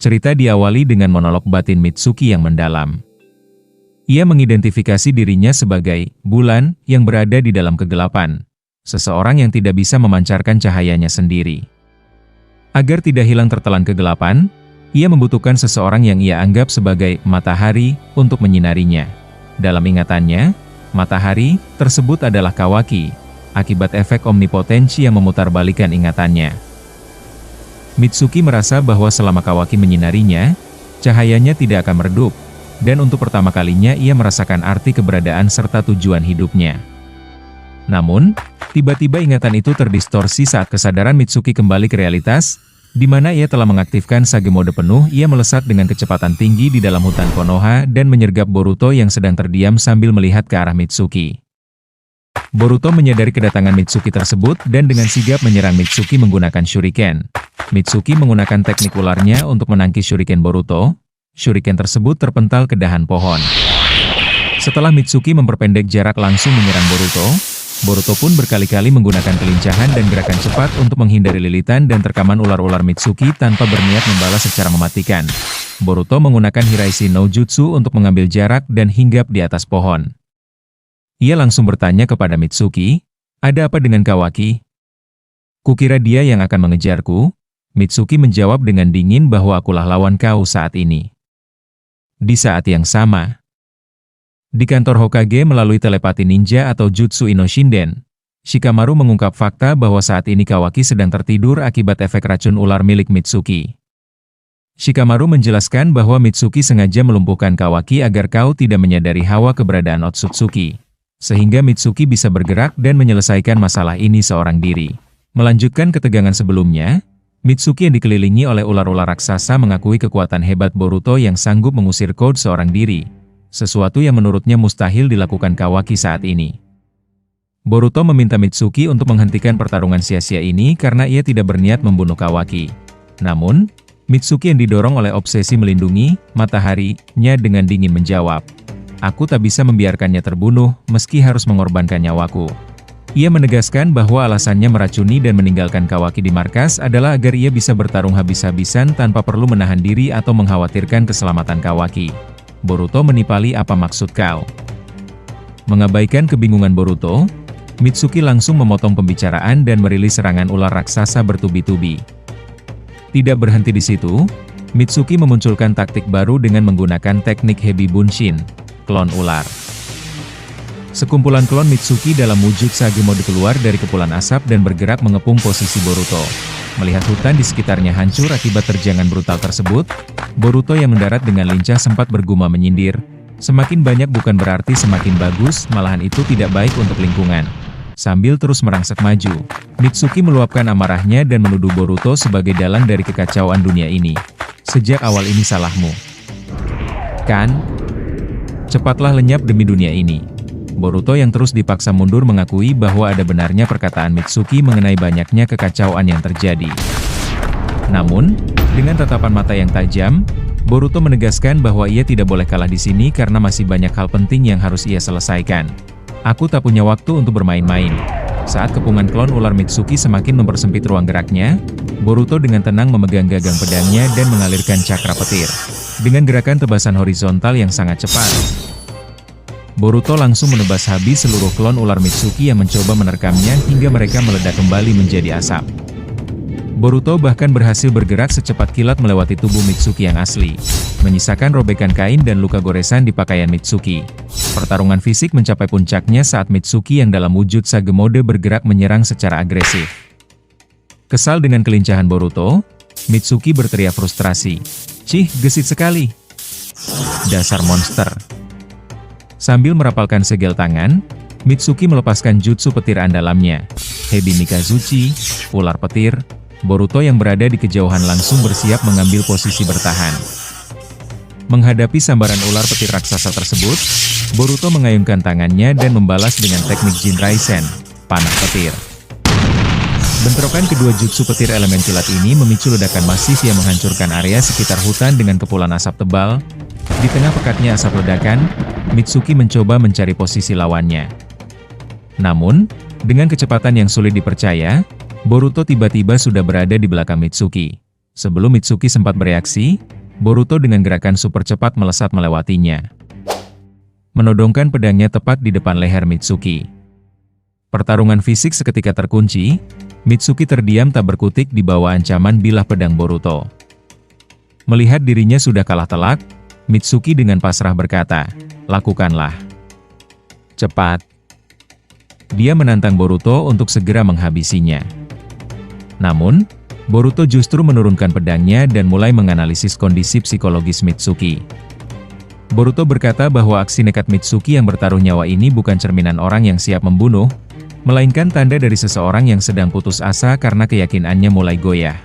Cerita diawali dengan monolog batin Mitsuki yang mendalam. Ia mengidentifikasi dirinya sebagai bulan yang berada di dalam kegelapan, seseorang yang tidak bisa memancarkan cahayanya sendiri. Agar tidak hilang tertelan kegelapan, ia membutuhkan seseorang yang ia anggap sebagai matahari untuk menyinarinya. Dalam ingatannya, matahari tersebut adalah Kawaki, akibat efek omnipotensi yang memutarbalikkan ingatannya. Mitsuki merasa bahwa selama Kawaki menyinarinya, cahayanya tidak akan meredup, dan untuk pertama kalinya ia merasakan arti keberadaan serta tujuan hidupnya. Namun, tiba-tiba ingatan itu terdistorsi saat kesadaran Mitsuki kembali ke realitas, di mana ia telah mengaktifkan Sage mode penuh. Ia melesat dengan kecepatan tinggi di dalam hutan Konoha dan menyergap Boruto yang sedang terdiam sambil melihat ke arah Mitsuki. Boruto menyadari kedatangan Mitsuki tersebut dan dengan sigap menyerang Mitsuki menggunakan shuriken. Mitsuki menggunakan teknik ularnya untuk menangkis shuriken Boruto. Shuriken tersebut terpental ke dahan pohon. Setelah Mitsuki memperpendek jarak langsung menyerang Boruto, Boruto pun berkali-kali menggunakan kelincahan dan gerakan cepat untuk menghindari lilitan dan terkaman ular-ular Mitsuki tanpa berniat membalas secara mematikan. Boruto menggunakan Hiraishi no Jutsu untuk mengambil jarak dan hinggap di atas pohon. Ia langsung bertanya kepada Mitsuki, "Ada apa dengan Kawaki? Kukira dia yang akan mengejarku." Mitsuki menjawab dengan dingin bahwa akulah lawan kau saat ini. Di saat yang sama, di kantor Hokage melalui telepati ninja atau Jutsu Ino Shinden, Shikamaru mengungkap fakta bahwa saat ini Kawaki sedang tertidur akibat efek racun ular milik Mitsuki. Shikamaru menjelaskan bahwa Mitsuki sengaja melumpuhkan Kawaki agar kau tidak menyadari hawa keberadaan Otsutsuki, sehingga Mitsuki bisa bergerak dan menyelesaikan masalah ini seorang diri. Melanjutkan ketegangan sebelumnya, Mitsuki yang dikelilingi oleh ular-ular raksasa mengakui kekuatan hebat Boruto yang sanggup mengusir Code seorang diri, sesuatu yang menurutnya mustahil dilakukan Kawaki saat ini. Boruto meminta Mitsuki untuk menghentikan pertarungan sia-sia ini karena ia tidak berniat membunuh Kawaki. Namun, Mitsuki yang didorong oleh obsesi melindungi matahari-nya dengan dingin menjawab, "Aku tak bisa membiarkannya terbunuh meski harus mengorbankan nyawaku." Ia menegaskan bahwa alasannya meracuni dan meninggalkan Kawaki di markas adalah agar ia bisa bertarung habis-habisan tanpa perlu menahan diri atau mengkhawatirkan keselamatan Kawaki. Boruto menipali, "Apa maksud kau?" Mengabaikan kebingungan Boruto, Mitsuki langsung memotong pembicaraan dan merilis serangan ular raksasa bertubi-tubi. Tidak berhenti di situ, Mitsuki memunculkan taktik baru dengan menggunakan teknik Hebi Bunshin, klon ular. Sekumpulan klon Mitsuki dalam wujud Sage mode keluar dari kepulan asap dan bergerak mengepung posisi Boruto. Melihat hutan di sekitarnya hancur akibat terjangan brutal tersebut, Boruto yang mendarat dengan lincah sempat bergumam menyindir, "Semakin banyak bukan berarti semakin bagus, malahan itu tidak baik untuk lingkungan." Sambil terus merangsek maju, Mitsuki meluapkan amarahnya dan menuduh Boruto sebagai dalang dari kekacauan dunia ini. "Sejak awal ini salahmu, kan? Cepatlah lenyap demi dunia ini." Boruto yang terus dipaksa mundur mengakui bahwa ada benarnya perkataan Mitsuki mengenai banyaknya kekacauan yang terjadi. Namun, dengan tatapan mata yang tajam, Boruto menegaskan bahwa ia tidak boleh kalah di sini karena masih banyak hal penting yang harus ia selesaikan. "Aku tak punya waktu untuk bermain-main." Saat kepungan klon ular Mitsuki semakin mempersempit ruang geraknya, Boruto dengan tenang memegang gagang pedangnya dan mengalirkan cakra petir. Dengan gerakan tebasan horizontal yang sangat cepat, Boruto langsung menebas habis seluruh klon ular Mitsuki yang mencoba menerkamnya hingga mereka meledak kembali menjadi asap. Boruto bahkan berhasil bergerak secepat kilat melewati tubuh Mitsuki yang asli, menyisakan robekan kain dan luka goresan di pakaian Mitsuki. Pertarungan fisik mencapai puncaknya saat Mitsuki yang dalam wujud Sage mode bergerak menyerang secara agresif. Kesal dengan kelincahan Boruto, Mitsuki berteriak frustrasi, "Cih, gesit sekali. Dasar monster." Sambil merapalkan segel tangan, Mitsuki melepaskan jutsu petir andalannya, Hebi Mikazuchi, ular petir. Boruto yang berada di kejauhan langsung bersiap mengambil posisi bertahan. Menghadapi sambaran ular petir raksasa tersebut, Boruto mengayunkan tangannya dan membalas dengan teknik Jinraisen, panah petir. Bentrokan kedua jutsu petir elemen kilat ini memicu ledakan masif yang menghancurkan area sekitar hutan dengan kepulan asap tebal. Di tengah pekatnya asap ledakan, Mitsuki mencoba mencari posisi lawannya. Namun, dengan kecepatan yang sulit dipercaya, Boruto tiba-tiba sudah berada di belakang Mitsuki. Sebelum Mitsuki sempat bereaksi, Boruto dengan gerakan super cepat melesat melewatinya, menodongkan pedangnya tepat di depan leher Mitsuki. Pertarungan fisik seketika terkunci, Mitsuki terdiam tak berkutik di bawah ancaman bilah pedang Boruto. Melihat dirinya sudah kalah telak, Mitsuki dengan pasrah berkata, "Lakukanlah. Cepat." Dia menantang Boruto untuk segera menghabisinya. Namun, Boruto justru menurunkan pedangnya dan mulai menganalisis kondisi psikologis Mitsuki. Boruto berkata bahwa aksi nekat Mitsuki yang bertaruh nyawa ini bukan cerminan orang yang siap membunuh, melainkan tanda dari seseorang yang sedang putus asa karena keyakinannya mulai goyah.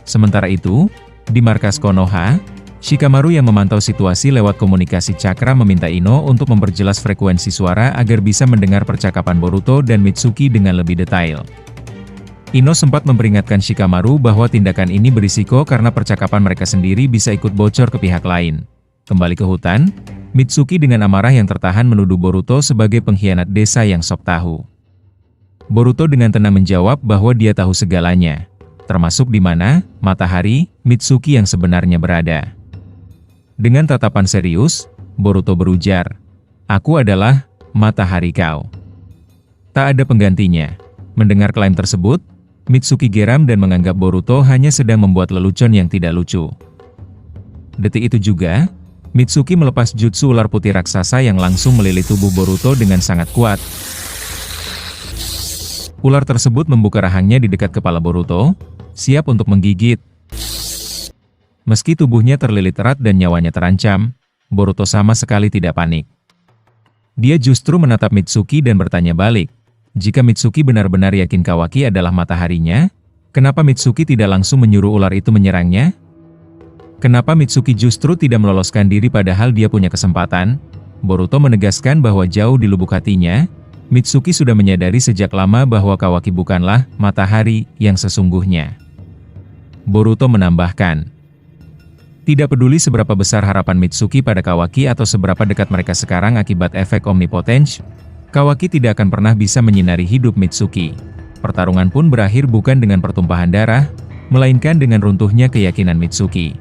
Sementara itu, di markas Konoha, Shikamaru yang memantau situasi lewat komunikasi cakra meminta Ino untuk memperjelas frekuensi suara agar bisa mendengar percakapan Boruto dan Mitsuki dengan lebih detail. Ino sempat memperingatkan Shikamaru bahwa tindakan ini berisiko karena percakapan mereka sendiri bisa ikut bocor ke pihak lain. Kembali ke hutan, Mitsuki dengan amarah yang tertahan menuduh Boruto sebagai pengkhianat desa yang sok tahu. Boruto dengan tenang menjawab bahwa dia tahu segalanya, termasuk di mana matahari Mitsuki yang sebenarnya berada. Dengan tatapan serius, Boruto berujar, "Aku adalah matahari kau. Tak ada penggantinya." Mendengar klaim tersebut, Mitsuki geram dan menganggap Boruto hanya sedang membuat lelucon yang tidak lucu. Detik itu juga, Mitsuki melepas jutsu ular putih raksasa yang langsung melilit tubuh Boruto dengan sangat kuat. Ular tersebut membuka rahangnya di dekat kepala Boruto, siap untuk menggigit. Meski tubuhnya terlilit erat dan nyawanya terancam, Boruto sama sekali tidak panik. Dia justru menatap Mitsuki dan bertanya balik, jika Mitsuki benar-benar yakin Kawaki adalah mataharinya, kenapa Mitsuki tidak langsung menyuruh ular itu menyerangnya? Kenapa Mitsuki justru tidak meloloskan diri padahal dia punya kesempatan? Boruto menegaskan bahwa jauh di lubuk hatinya, Mitsuki sudah menyadari sejak lama bahwa Kawaki bukanlah matahari yang sesungguhnya. Boruto menambahkan, tidak peduli seberapa besar harapan Mitsuki pada Kawaki atau seberapa dekat mereka sekarang akibat efek omnipotence, Kawaki tidak akan pernah bisa menyinari hidup Mitsuki. Pertarungan pun berakhir bukan dengan pertumpahan darah, melainkan dengan runtuhnya keyakinan Mitsuki.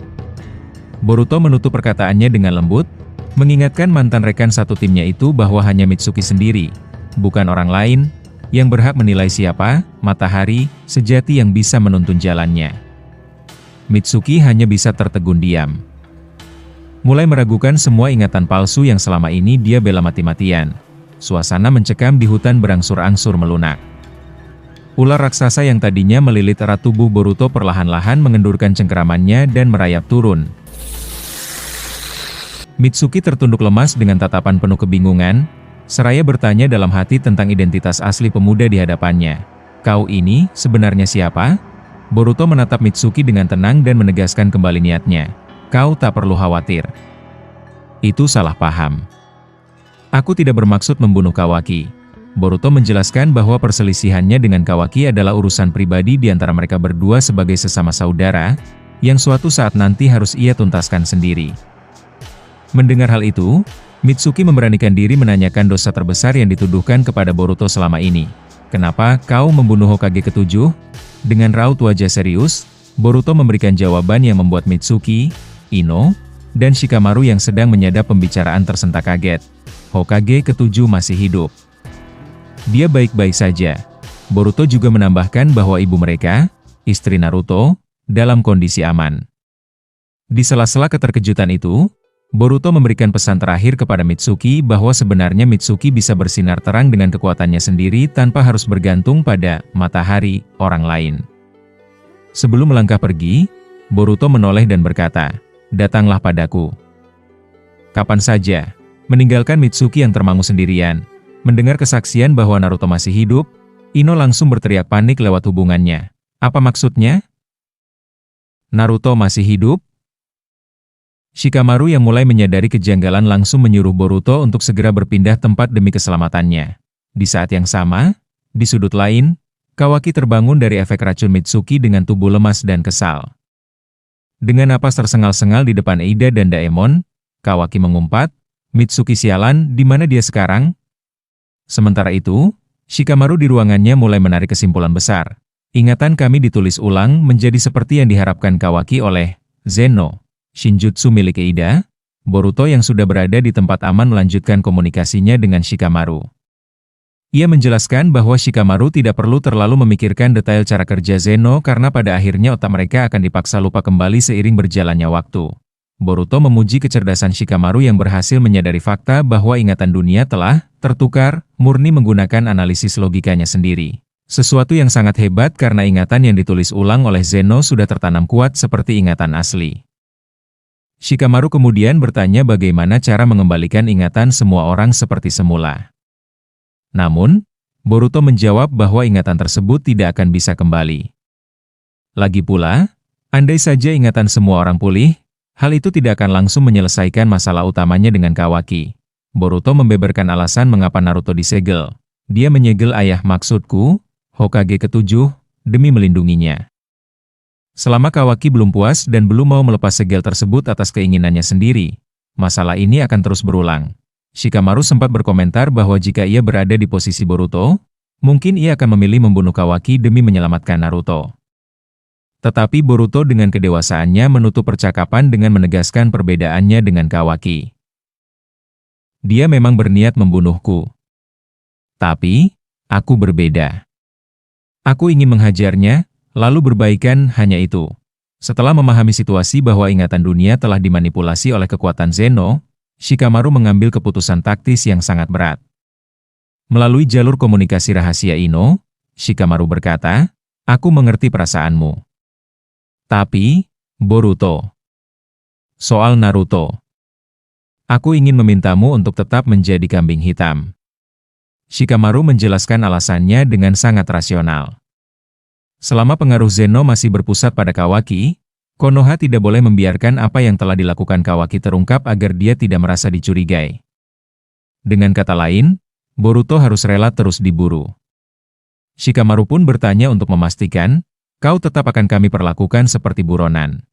Boruto menutup perkataannya dengan lembut, mengingatkan mantan rekan satu timnya itu bahwa hanya Mitsuki sendiri, bukan orang lain, yang berhak menilai siapa matahari sejati yang bisa menuntun jalannya. Mitsuki hanya bisa tertegun diam. Mulai meragukan semua ingatan palsu yang selama ini dia bela mati-matian. Suasana mencekam di hutan berangsur-angsur melunak. Ular raksasa yang tadinya melilit erat tubuh Boruto perlahan-lahan mengendurkan cengkeramannya dan merayap turun. Mitsuki tertunduk lemas dengan tatapan penuh kebingungan, seraya bertanya dalam hati tentang identitas asli pemuda di hadapannya. "Kau ini sebenarnya siapa?" Boruto menatap Mitsuki dengan tenang dan menegaskan kembali niatnya. "Kau tak perlu khawatir. Itu salah paham. Aku tidak bermaksud membunuh Kawaki." Boruto menjelaskan bahwa perselisihannya dengan Kawaki adalah urusan pribadi di antara mereka berdua sebagai sesama saudara, yang suatu saat nanti harus ia tuntaskan sendiri. Mendengar hal itu, Mitsuki memberanikan diri menanyakan dosa terbesar yang dituduhkan kepada Boruto selama ini. "Kenapa kau membunuh Hokage ke-7? Dengan raut wajah serius, Boruto memberikan jawaban yang membuat Mitsuki, Ino, dan Shikamaru yang sedang menyadap pembicaraan tersentak kaget. Hokage ke-7 masih hidup. Dia baik-baik saja. Boruto juga menambahkan bahwa ibu mereka, istri Naruto, dalam kondisi aman. Di sela-sela keterkejutan itu, Boruto memberikan pesan terakhir kepada Mitsuki bahwa sebenarnya Mitsuki bisa bersinar terang dengan kekuatannya sendiri tanpa harus bergantung pada matahari orang lain. Sebelum melangkah pergi, Boruto menoleh dan berkata, "Datanglah padaku." Kapan saja, meninggalkan Mitsuki yang termangu sendirian, mendengar kesaksian bahwa Naruto masih hidup, Ino langsung berteriak panik lewat hubungannya. Apa maksudnya? Naruto masih hidup? Shikamaru yang mulai menyadari kejanggalan langsung menyuruh Boruto untuk segera berpindah tempat demi keselamatannya. Di saat yang sama, di sudut lain, Kawaki terbangun dari efek racun Mitsuki dengan tubuh lemas dan kesal. Dengan napas tersengal-sengal di depan Ida dan Daemon, Kawaki mengumpat, "Mitsuki sialan, di mana dia sekarang?" Sementara itu, Shikamaru di ruangannya mulai menarik kesimpulan besar. Ingatan kami ditulis ulang menjadi seperti yang diharapkan Kawaki oleh Zeno. Shinjutsu milik Eida. Boruto yang sudah berada di tempat aman melanjutkan komunikasinya dengan Shikamaru. Ia menjelaskan bahwa Shikamaru tidak perlu terlalu memikirkan detail cara kerja Zeno karena pada akhirnya otak mereka akan dipaksa lupa kembali seiring berjalannya waktu. Boruto memuji kecerdasan Shikamaru yang berhasil menyadari fakta bahwa ingatan dunia telah tertukar, murni menggunakan analisis logikanya sendiri. Sesuatu yang sangat hebat karena ingatan yang ditulis ulang oleh Zeno sudah tertanam kuat seperti ingatan asli. Shikamaru kemudian bertanya bagaimana cara mengembalikan ingatan semua orang seperti semula. Namun, Boruto menjawab bahwa ingatan tersebut tidak akan bisa kembali. Lagi pula, andai saja ingatan semua orang pulih, hal itu tidak akan langsung menyelesaikan masalah utamanya dengan Kawaki. Boruto membeberkan alasan mengapa Naruto disegel. Dia menyegel ayah maksudku, Hokage ke-7, demi melindunginya. Selama Kawaki belum puas dan belum mau melepas segel tersebut atas keinginannya sendiri, masalah ini akan terus berulang. Shikamaru sempat berkomentar bahwa jika ia berada di posisi Boruto, mungkin ia akan memilih membunuh Kawaki demi menyelamatkan Naruto. Tetapi Boruto dengan kedewasaannya menutup percakapan dengan menegaskan perbedaannya dengan Kawaki. Dia memang berniat membunuhku. Tapi, aku berbeda. Aku ingin menghajarnya, lalu berbaikan, hanya itu. Setelah memahami situasi bahwa ingatan dunia telah dimanipulasi oleh kekuatan Zeno, Shikamaru mengambil keputusan taktis yang sangat berat. Melalui jalur komunikasi rahasia Ino, Shikamaru berkata, "Aku mengerti perasaanmu. Tapi, Boruto, soal Naruto, aku ingin memintamu untuk tetap menjadi kambing hitam." Shikamaru menjelaskan alasannya dengan sangat rasional. Selama pengaruh Zeno masih berpusat pada Kawaki, Konoha tidak boleh membiarkan apa yang telah dilakukan Kawaki terungkap agar dia tidak merasa dicurigai. Dengan kata lain, Boruto harus rela terus diburu. Shikamaru pun bertanya untuk memastikan, "Kau tetap akan kami perlakukan seperti buronan.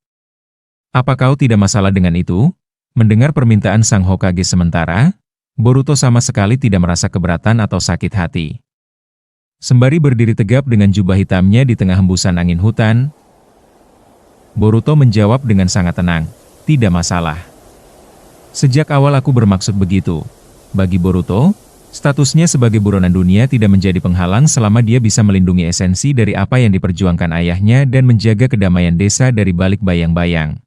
Apa kau tidak masalah dengan itu?" Mendengar permintaan sang Hokage sementara, Boruto sama sekali tidak merasa keberatan atau sakit hati. Sembari berdiri tegap dengan jubah hitamnya di tengah hembusan angin hutan, Boruto menjawab dengan sangat tenang, "Tidak masalah. Sejak awal aku bermaksud begitu." Bagi Boruto, statusnya sebagai buronan dunia tidak menjadi penghalang selama dia bisa melindungi esensi dari apa yang diperjuangkan ayahnya dan menjaga kedamaian desa dari balik bayang-bayang.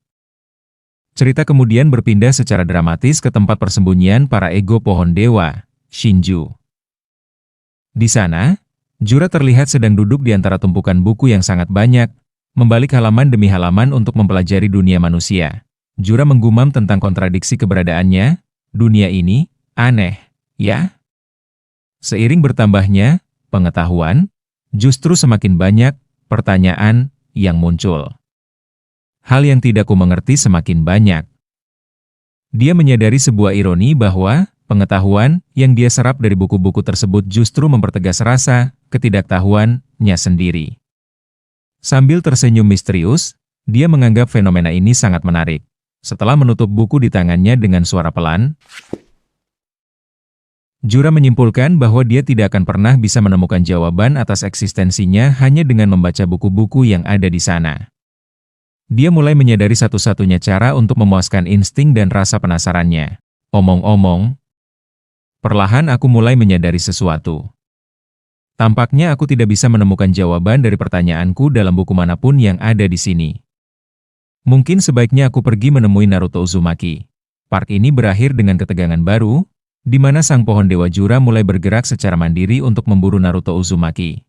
Cerita kemudian berpindah secara dramatis ke tempat persembunyian para ego pohon dewa, Shinju. Di sana, Jura terlihat sedang duduk di antara tumpukan buku yang sangat banyak, membalik halaman demi halaman untuk mempelajari dunia manusia. Jura menggumam tentang kontradiksi keberadaannya, dunia ini, aneh, ya? Seiring bertambahnya pengetahuan, justru semakin banyak pertanyaan yang muncul. Hal yang tidak kumengerti semakin banyak. Dia menyadari sebuah ironi bahwa pengetahuan yang dia serap dari buku-buku tersebut justru mempertegas rasa ketidaktahuannya sendiri. Sambil tersenyum misterius, dia menganggap fenomena ini sangat menarik. Setelah menutup buku di tangannya dengan suara pelan, Jura menyimpulkan bahwa dia tidak akan pernah bisa menemukan jawaban atas eksistensinya hanya dengan membaca buku-buku yang ada di sana. Dia mulai menyadari satu-satunya cara untuk memuaskan insting dan rasa penasarannya. Omong-omong, perlahan aku mulai menyadari sesuatu. Tampaknya aku tidak bisa menemukan jawaban dari pertanyaanku dalam buku manapun yang ada di sini. Mungkin sebaiknya aku pergi menemui Naruto Uzumaki. Park ini berakhir dengan ketegangan baru, di mana sang pohon Dewa Jura mulai bergerak secara mandiri untuk memburu Naruto Uzumaki.